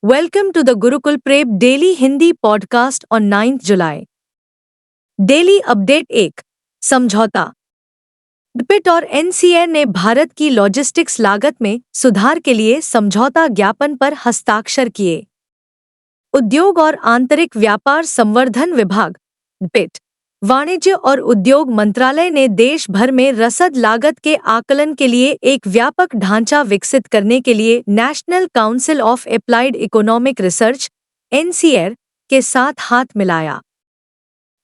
Welcome to the Gurukul Prep Daily Hindi podcast on 9th July. Daily update 1 समझौता। डपिट और NCA ने भारत की logistics लागत में सुधार के लिए समझौता ज्ञापन पर हस्ताक्षर किए। उद्योग और आंतरिक व्यापार संवर्धन विभाग डपिट, वाणिज्य और उद्योग मंत्रालय ने देश भर में रसद लागत के आकलन के लिए एक व्यापक ढांचा विकसित करने के लिए National Council of Applied Economic Research (एनसीईआर) के साथ हाथ मिलाया।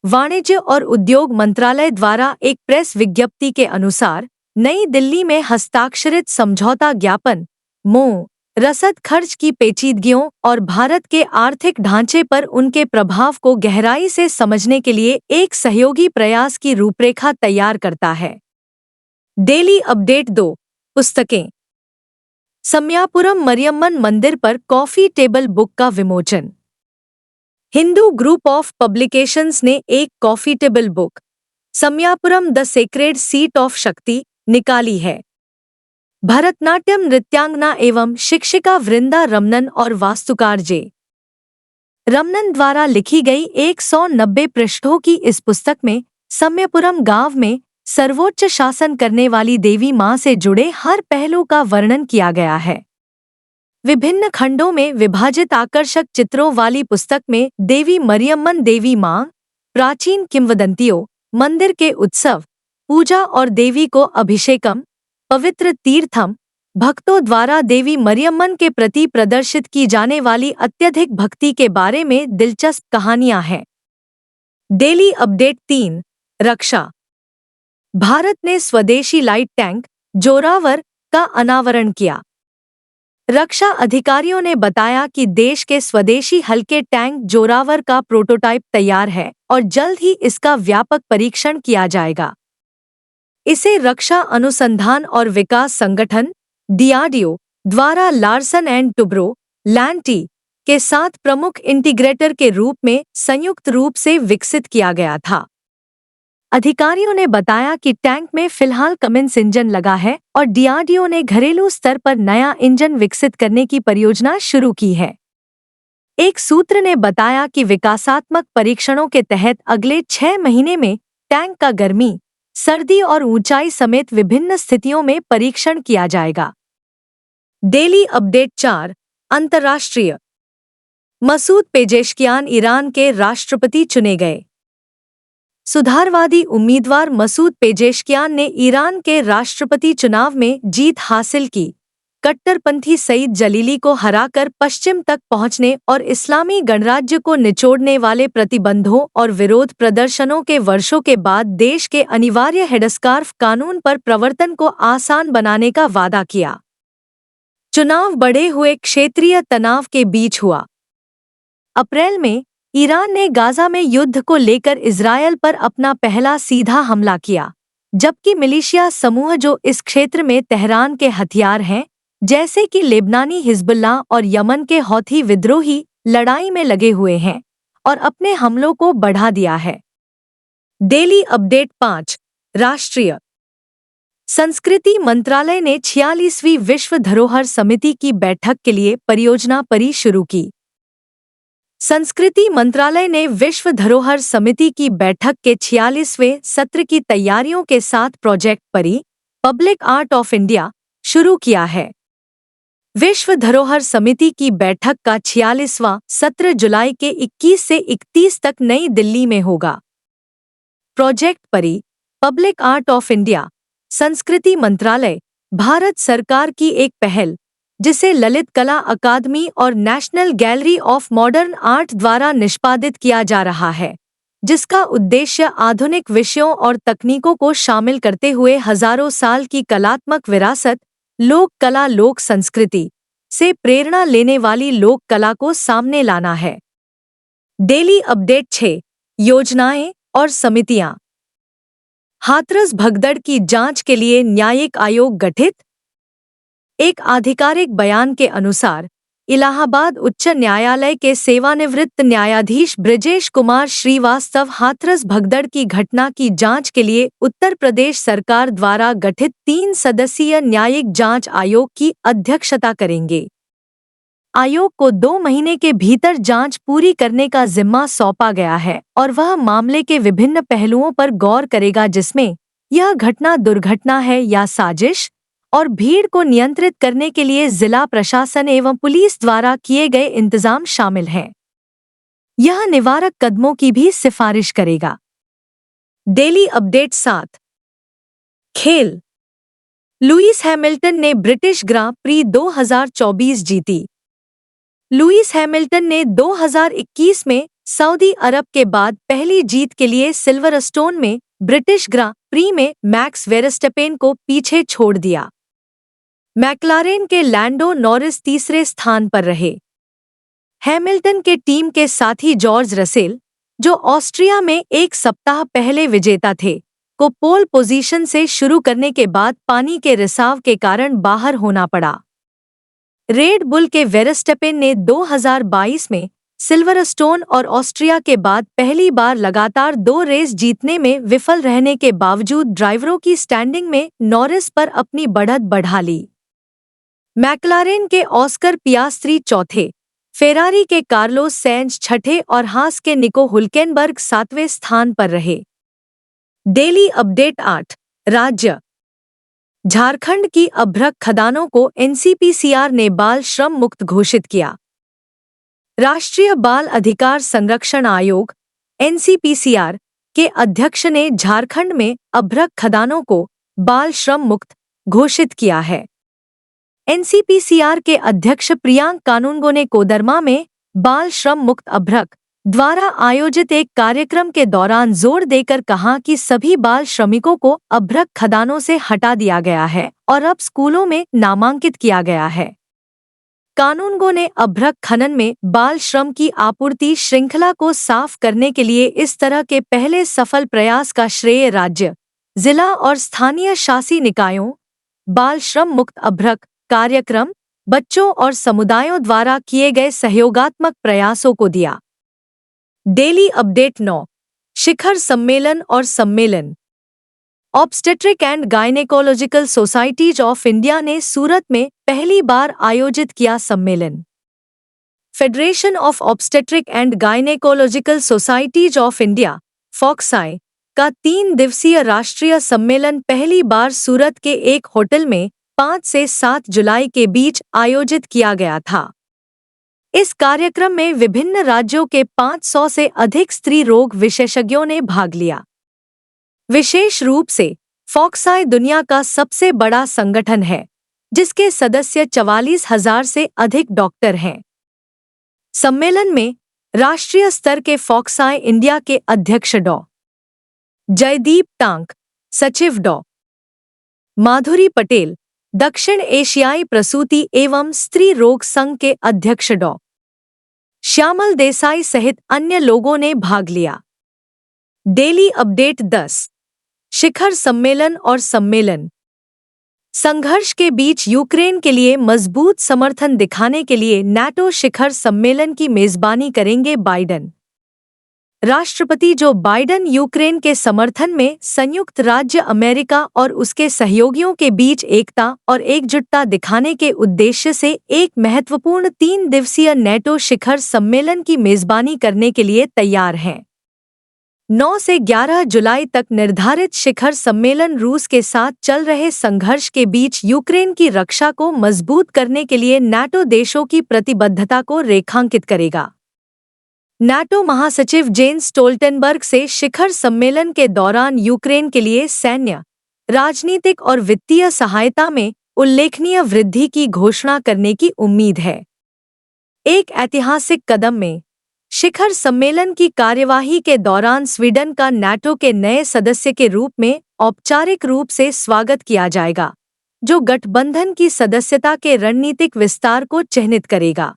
वाणिज्य और उद्योग मंत्रालय द्वारा एक प्रेस विज्ञप्ति के अनुसार नई दिल्ली में हस्ताक्षरित समझौता ज्ञापन (MoU) रसद खर्च की पेचीदगियों और भारत के आर्थिक ढांचे पर उनके प्रभाव को गहराई से समझने के लिए एक सहयोगी प्रयास की रूपरेखा तैयार करता है। डेली अपडेट 2 पुस्तकें। समयापुरम मरियम्मन मंदिर पर कॉफी टेबल बुक का विमोचन। हिंदू ग्रुप ऑफ पब्लिकेशंस ने एक coffee table book Samayapuram The Sacred Seat of Shakti निकाली है। भरतनाट्यम नृत्यांगना एवं शिक्षिका वृंदा रमनन और वास्तुकार जे. रमनन द्वारा लिखी गई 190 पृष्ठों की इस पुस्तक में समयापुरम गांव में सर्वोच्च शासन करने वाली देवी मां से जुड़े हर पहलू का वर्णन किया गया है। विभिन्न खंडों में विभाजित आकर्षक चित्रों वाली पुस्तक में देवी मरियम्मन देवी मां, प्राचीन किंवदंतियों, मंदिर के उत्सव, पूजा और देवी को अभिषेकम, पवित्र तीर्थम, भक्तों द्वारा देवी मरियम्मन के प्रति प्रदर्शित की जाने वाली अत्यधिक भक्ति के बारे में दिलचस्प कहानियां हैं। डेली अपडेट 3 रक्षा। भारत ने स्वदेशी लाइट टैंक जोरावर का अनावरण किया। रक्षा अधिकारियों ने बताया कि देश के स्वदेशी हल्के टैंक जोरावर का प्रोटोटाइप तैयार है और जल्द ही इसका व्यापक परीक्षण किया जाएगा। इसे रक्षा अनुसंधान और विकास संगठन (डीआरडीओ) द्वारा लार्सन एंड टुब्रो (लैंटी) के साथ प्रमुख इंटीग्रेटर के रूप में संयुक्त रूप से विकसित किया गया था। अधिकारियों ने बताया कि टैंक में फिलहाल कमिंस इंजन लगा है और डीआरडीओ ने घरेलू स्तर पर नया इंजन विकसित करने की परियोजना शुरू की है। एक सूत्र ने बताया कि विकासात्मक परीक्षणों के तहत अगले 6 महीने में टैंक का गर्मी, सर्दी और ऊंचाई समेत विभिन्न स्थितियों में परीक्षण किया जाएगा। डेली अपडेट 4 अंतर्राष्ट्रीय। मसूद पेजेश्कियान ईरान के राष्ट्रपति चुने गए। सुधारवादी उम्मीदवार मसूद पेजेश्कियान ने ईरान के राष्ट्रपति चुनाव में जीत हासिल की। कट्टरपंथी सईद जलीली को हराकर पश्चिम तक पहुंचने और इस्लामी गणराज्य को निचोड़ने वाले प्रतिबंधों और विरोध प्रदर्शनों के वर्षों के बाद देश के अनिवार्य हेडस्कार्फ कानून पर प्रवर्तन को आसान बनाने का वादा किया। चुनाव बढ़े हुए क्षेत्रीय तनाव के बीच हुआ। अप्रैल में ईरान ने गाजा में युद्ध को लेकर इजरायल पर अपना पहला सीधा हमला किया, जबकि मिलिशिया समूह जो इस क्षेत्र में तेहरान के हथियार हैं, जैसे कि लेबनानी हिजबुल्लाह और यमन के हौथी विद्रोही, लड़ाई में लगे हुए हैं और अपने हमलों को बढ़ा दिया है। डेली अपडेट 5 राष्ट्रीय। संस्कृति मंत्रालय ने 46वीं विश्व धरोहर समिति की बैठक के लिए परियोजना परी शुरू की। संस्कृति मंत्रालय ने विश्व धरोहर समिति की बैठक के 46वें सत्र की तैयारियों के साथ प्रोजेक्ट परी, पब्लिक आर्ट ऑफ इंडिया शुरू किया है। विश्व धरोहर समिति की बैठक का 46वां सत्र जुलाई के 21 से 31 तक नई दिल्ली में होगा। प्रोजेक्ट परी, पब्लिक आर्ट ऑफ इंडिया, संस्कृति मंत्रालय, भारत सरकार की एक पहल, जिसे ललित कला अकादमी और national gallery of modern art द्वारा निष्पादित किया जा रहा है, जिसका उद्देश्य आधुनिक विषयों और तकनीकों को शामिल करते हुए हजारों साल की कलात्मक विरासत, लोक कला लोक संस्कृति से प्रेरणा लेने वाली लोक कला को सामने लाना है। डेली अपडेट 6 योजनाएं और समितियां। हाथरस भगदड़ की जांच के लिए न्यायिक आयोग गठित। एक आधिकारिक बयान के अनुसार इलाहाबाद उच्च न्यायालय के सेवानिवृत्त न्यायाधीश ब्रजेश कुमार श्रीवास्तव हाथरस भगदड़ की घटना की जांच के लिए उत्तर प्रदेश सरकार द्वारा गठित 3 सदस्यीय न्यायिक जांच आयोग की अध्यक्षता करेंगे। आयोग को 2 महीने के भीतर जांच पूरी करने का जिम्मा सौंपा गया है और वह मामले के विभिन्न पहलुओं पर गौर करेगा, जिसमें यह घटना दुर्घटना है या साजिश, और भीड़ को नियंत्रित करने के लिए जिला प्रशासन एवं पुलिस द्वारा किए गए इंतजाम शामिल हैं। यह निवारक कदमों की भी सिफारिश करेगा। Daily update 7। खेल। लुईस हैमिल्टन ने ब्रिटिश ग्रां प्री 2024 जीती। लुईस हैमिल्टन ने 2021 में सऊदी अरब के बाद पहली जीत के लिए सिल्वरस्टोन में ब्रिटिश ग्रां प्री में मैक्स वेरस्टेपेन को पीछे छोड़ दिया। मैक्लारेन के लैंडो नॉरिस तीसरे स्थान पर रहे। हैमिल्टन के टीम के साथी जॉर्ज रसेल, जो ऑस्ट्रिया में एक सप्ताह पहले विजेता थे, को पोल पोजीशन से शुरू करने के बाद पानी के रिसाव के कारण बाहर होना पड़ा। रेड बुल के वेरस्टेपेन ने 2022 में सिल्वरस्टोन और ऑस्ट्रिया के बाद पहली बार लगातार 2 रेस जीतने में विफल रहने के बावजूद ड्राइवरों की स्टैंडिंग में नॉरिस पर अपनी बढ़त बढ़ा ली। मैक्लारेन के ऑस्कर पियास्त्री चौथे, फेरारी के कार्लोस सैंज छठे और हास के निको हुल्केनबर्ग 7वें स्थान पर रहे। Daily update 8। राज्य। झारखंड की अभ्रक खदानों को एनसीपीसीआर ने बाल श्रम मुक्त घोषित किया। राष्ट्रीय बाल अधिकार संरक्षण आयोग एनसीपीसीआर के अध्यक्ष ने झारखंड में अभ्रक खदानों को बाल श्रम मुक्त घोषित किया है। एनसीपीसीआर के अध्यक्ष प्रियांक कानूनगो ने कोदरमा में बाल श्रम मुक्त अभ्रक द्वारा आयोजित एक कार्यक्रम के दौरान जोर देकर कहा कि सभी बाल श्रमिकों को अभ्रक खदानों से हटा दिया गया है और अब स्कूलों में नामांकित किया गया है। कानूनगो ने अभ्रक खनन में बाल श्रम की आपूर्ति श्रृंखला को साफ करने के लिए इस तरह के पहले सफल प्रयास का श्रेय राज्य, जिला और स्थानीय शासी निकायों, बाल श्रम मुक्त अभ्रक कार्यक्रम, बच्चों और समुदायों द्वारा किए गए सहयोगात्मक प्रयासों को दिया। Daily update 9। शिखर सम्मेलन और सम्मेलन। Obstetric and Gynaecological Societies of India ने सूरत में पहली बार आयोजित किया सम्मेलन। Federation of Obstetric and Gynaecological Societies of India FOGSI का 3 दिवसीय राष्ट्रीय सम्मेलन पहली बार सूरत के एक होटल में 5 से 7 जुलाई के बीच आयोजित किया गया था। इस कार्यक्रम में विभिन्न राज्यों के 500 से अधिक स्त्री रोग विशेषज्ञों ने भाग लिया। विशेष रूप से फॉक्साई दुनिया का सबसे बड़ा संगठन है, जिसके सदस्य 44,000 से अधिक डॉक्टर हैं। सम्मेलन में राष्ट्रीय स्तर के फॉक्साई इंडिया के अध्यक्ष डॉ. जयदीप टांक, सचिव डॉ. माधुरी पटेल, दक्षिण एशियाई प्रसूति एवं स्त्री रोग संघ के अध्यक्ष डॉ. श्यामल देसाई सहित अन्य लोगों ने भाग लिया। Daily update 10। शिखर सम्मेलन और सम्मेलन। संघर्ष के बीच यूक्रेन के लिए मजबूत समर्थन दिखाने के लिए नाटो शिखर सम्मेलन की मेजबानी करेंगे बाइडन। राष्ट्रपति जो बाइडन यूक्रेन के समर्थन में संयुक्त राज्य अमेरिका और उसके सहयोगियों के बीच एकता और एकजुटता दिखाने के उद्देश्य से एक महत्वपूर्ण 3 दिवसीय नाटो शिखर सम्मेलन की मेजबानी करने के लिए तैयार हैं। 9 से 11 जुलाई तक निर्धारित शिखर सम्मेलन रूस के साथ चल रहे संघर्ष के बीच यूक्रेन की रक्षा को मजबूत करने के लिए नाटो देशों की प्रतिबद्धता को रेखांकित करेगा। नाटो महासचिव जेन्स स्टोल्टेनबर्ग से शिखर सम्मेलन के दौरान यूक्रेन के लिए सैन्य, राजनीतिक और वित्तीय सहायता में उल्लेखनीय वृद्धि की घोषणा करने की उम्मीद है। एक ऐतिहासिक कदम में शिखर सम्मेलन की कार्यवाही के दौरान स्वीडन का नाटो के नए सदस्य के रूप में औपचारिक रूप से स्वागत किया जाएगा, जो गठबंधन की सदस्यता के रणनीतिक विस्तार को चिह्नित करेगा।